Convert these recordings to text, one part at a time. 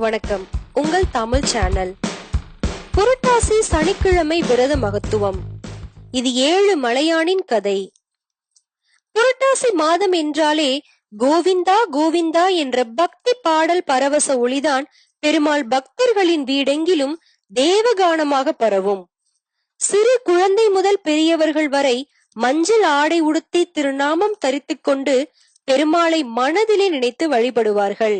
வணக்கம். உங்கள் தமிழ் சேனல். புரட்டாசி சனிக்கிழமை விரத மகத்துவம். இது 7 மலையானின் கதை. புரட்டாசி மாதம் என்றாலே கோவிந்தா கோவிந்தா என்ற பக்தி பாடல் பரவச ஒளிதான் பெருமாள் பக்தர்களின் வீடெங்கிலும் தேவகானமாக பரவும். சிறு குழந்தை முதல் பெரியவர்கள் வரை மஞ்சள் ஆடை உடுத்தி திருநாமம் தரித்துக் கொண்டு பெருமாளை மனதிலே நினைத்து வழிபடுவார்கள்.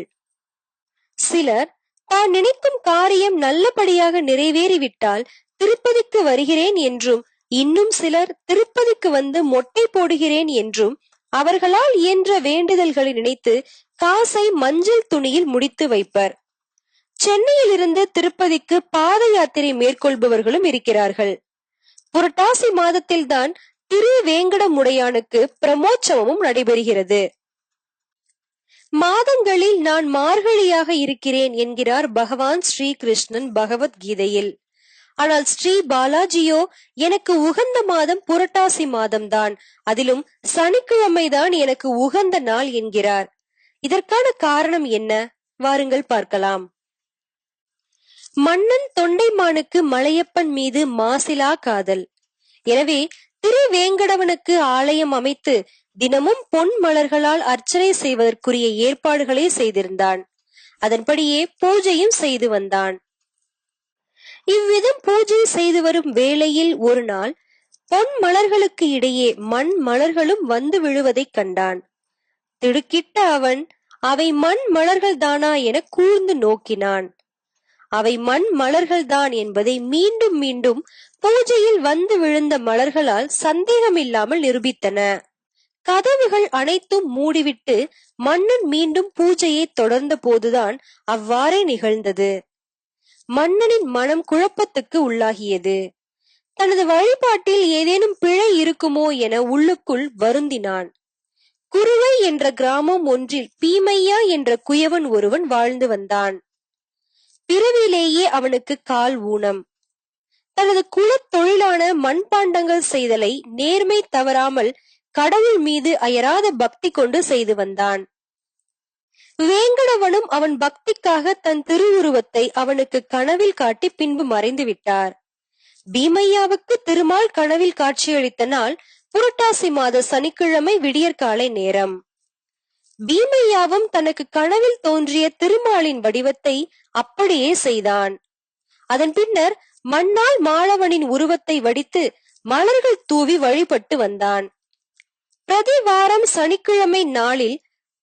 சிலர் தான் நினைக்கும் காரியம் நல்லபடியாக நிறைவேறிவிட்டால் திருப்பதிக்கு வருகிறேன் என்றும், இன்னும் சிலர் திருப்பதிக்கு வந்து மொட்டை போடுகிறேன் என்றும் அவர்களால் இயன்ற வேண்டுதல்களை நினைத்து காசை மஞ்சள் துணியில் முடித்து வைப்பர். சென்னையில் இருந்து திருப்பதிக்கு பாத யாத்திரை மேற்கொள்பவர்களும் இருக்கிறார்கள். புரட்டாசி மாதத்தில்தான் திருவேங்கடமுடையானுக்கு பிரமோற்சவமும் நடைபெறுகிறது. மாதங்களில் நான் மார்கழியாக இருக்கிறேன் என்கிறார் பகவான் ஸ்ரீ கிருஷ்ணன் பகவத்கீதையில். ஆனால் ஸ்ரீ பாலாஜியோ எனக்கு உகந்த மாதம் புரட்டாசி மாதம்தான், அதிலும் சனிக்கிழமைதான் எனக்கு உகந்த நாள் என்கிறார். இதற்கான காரணம் என்ன? வாருங்கள் பார்க்கலாம். மன்னன் தொண்டைமானுக்கு மலையப்பன் மீது மாசிலா காதல். எனவே திருவேங்கடவனுக்கு ஆலயம் அமைத்து தினமும் பொன் மலர்களால் அர்ச்சனை செய்வதற்குரிய ஏற்பாடுகளை செய்திருந்தான். அதன்படியே பூஜையும் செய்து வந்தான். இவ்விதம் பூஜை செய்து வரும் வேளையில் ஒரு நாள் பொன் மலர்களுக்கு இடையே மண் மலர்களும் வந்து விழுவதைக் கண்டான். திடுக்கிட்ட அவன் அவை மண் மலர்கள் தானா என கூர்ந்து நோக்கினான். அவை மண் மலர்கள் தான் என்பதை மீண்டும் மீண்டும் பூஜையில் வந்து விழுந்த மலர்களால் சந்தேகமில்லாமல் நிரூபித்தன. கதவுகள் அனைத்தும் மூடிவிட்டு மன்னன் மீண்டும் பூஜையை தொடர்ந்த போதுதான் அவ்வாறே நிகழ்ந்தது. மன்னனின் மனம் குழப்பத்துக்கு உள்ளாகியது. தனது வழிபாட்டில் ஏதேனும் பிழை இருக்குமோ என உள்ளுக்குள் வருந்தினான். குருவை என்ற கிராமம் ஒன்றில் பீமையா என்ற குயவன் ஒருவன் வாழ்ந்து வந்தான். பிறவிலேயே அவனுக்கு கால் ஊனம். தனது குலத் தொழிலான மண்பாண்டங்கள் செய்தலை நேர்மை தவறாமல் கடவுள் மீது அயராத பக்தி கொண்டு செய்து வந்தான். வேங்கடவனும் அவன் பக்திக்காக தன் திருவுருவத்தை அவனுக்கு கனவில் காட்டி பின்பு மறைந்து விட்டார். பீமையாவுக்கு திருமால் கனவில் காட்சியளித்த நாள் புரட்டாசி மாத சனிக்கிழமை விடியற்காலை நேரம். பீமையாவும் தனக்கு கனவில் தோன்றிய திருமாலின் வடிவத்தை அப்படியே செய்தான். அதன் பின்னர் மண்ணால் மாளவனின் உருவத்தை வடித்து மலர்கள் தூவி வழிபட்டு வந்தான். பிரதி வாரம் சனிக்கிழமை நாளில்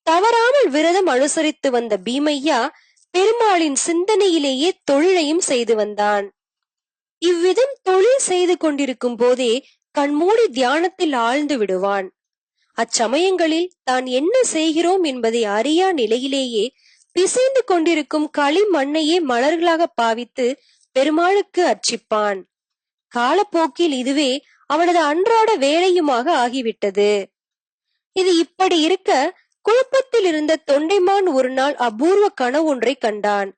தவறாமல் விரதம் அனுசரித்து வந்த பீமையா பெருமாளின் சிந்தனையிலேயே தொழிலையும் செய்து வந்தான். இவ்விதம் தொழில் செய்து கொண்டிருக்கும் போதே கண்மூடி தியானத்தில் ஆழ்ந்து விடுவான். அச்சமயங்களில் தான் என்ன செய்கிறோம் என்பதை அறியா நிலையிலேயே பிசைந்து கொண்டிருக்கும் களிமண்ணையே மலர்களாக பாவித்து பெருமாளுக்கு அர்ச்சிப்பான். காலப்போக்கில் இதுவே அவனது அன்றாட வேலையுமாக ஆகிவிட்டது. இது இப்படி இருக்க குழப்பத்தில் இருந்த தொண்டைமான் ஒரு நாள் அபூர்வ கனவு ஒன்றை கண்டான்.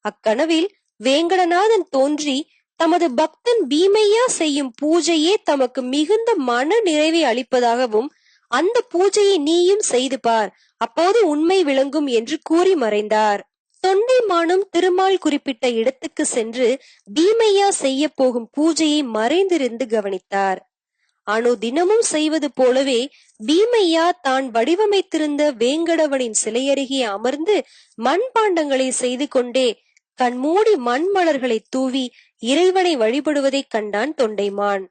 அக்கனவில் வேங்கடநாதன் தோன்றி தமது பக்தன் பீமையா செய்யும் பூஜையே தமக்கு மிகுந்த மன நிறைவை அளிப்பதாகவும், அந்த பூஜையை நீயும் செய்து பார், அப்போது உண்மை விளங்கும் என்று கூறி மறைந்தார். தொண்டைமானும் திருமால் குறிப்பிட்ட இடத்துக்கு சென்று பீமையா செய்ய போகும் பூஜையை மறைந்திருந்து கவனித்தார். தினமும் செய்வது போலவே பீமையா தான் வடிவமைத்திருந்த வேங்கடவனின் சிலையருகே அமர்ந்து மண்பாண்டங்களை செய்து கொண்டே கண்மூடி மண் மலர்களை தூவி இறைவனை வழிபடுவதைக் கண்டான் தொண்டைமான்.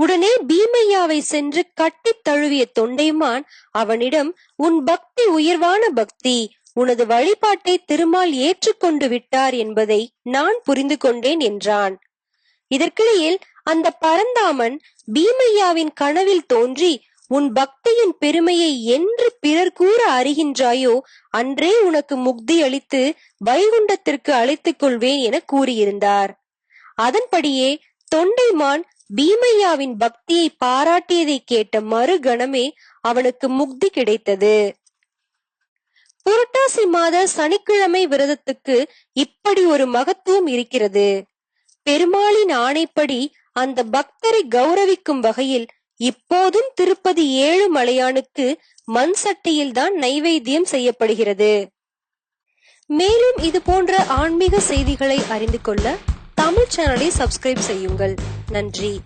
உடனே பீமையாவை சென்று கட்டித் தழுவிய தொண்டைமான் அவனிடம், உன் பக்தி உயர்வான பக்தி, உனது வழிபாட்டை திருமால் ஏற்றுக்கொண்டு விட்டார் என்பதை நான் புரிந்து கொண்டேன் என்றான். இதற்கிடையில் அந்த பரந்தாமன் பீமையாவின் கனவில் தோன்றி, உன் பக்தியின் பெருமையை என்று பிறர் கூற அறிகின்றாயோ அன்றே உனக்கு முக்தி அளித்து வைகுண்டத்திற்கு அழைத்துக் கொள்வேன் என கூறியிருந்தார். அதன்படியே தொண்டைமான் பீமையாவின் பக்தியை பாராட்டியதை கேட்ட மறுகணமே அவனுக்கு முக்தி கிடைத்தது. புரட்டாசி மாத சனிக்கிழமை விரதத்துக்கு இப்படி ஒரு மகத்துவம் இருக்கிறது. பெருமாளின் ஆணைப்படி அந்த பக்தரை கௌரவிக்கும் வகையில் இப்போதும் திருப்பதி 7 மலையானுக்கு மண் சட்டியில் தான் நைவேத்தியம் செய்யப்படுகிறது. மேலும் இது போன்ற ஆன்மீக செய்திகளை அறிந்து கொள்ள தமிழ் சேனலை சப்ஸ்கிரைப் செய்யுங்கள். நன்றி.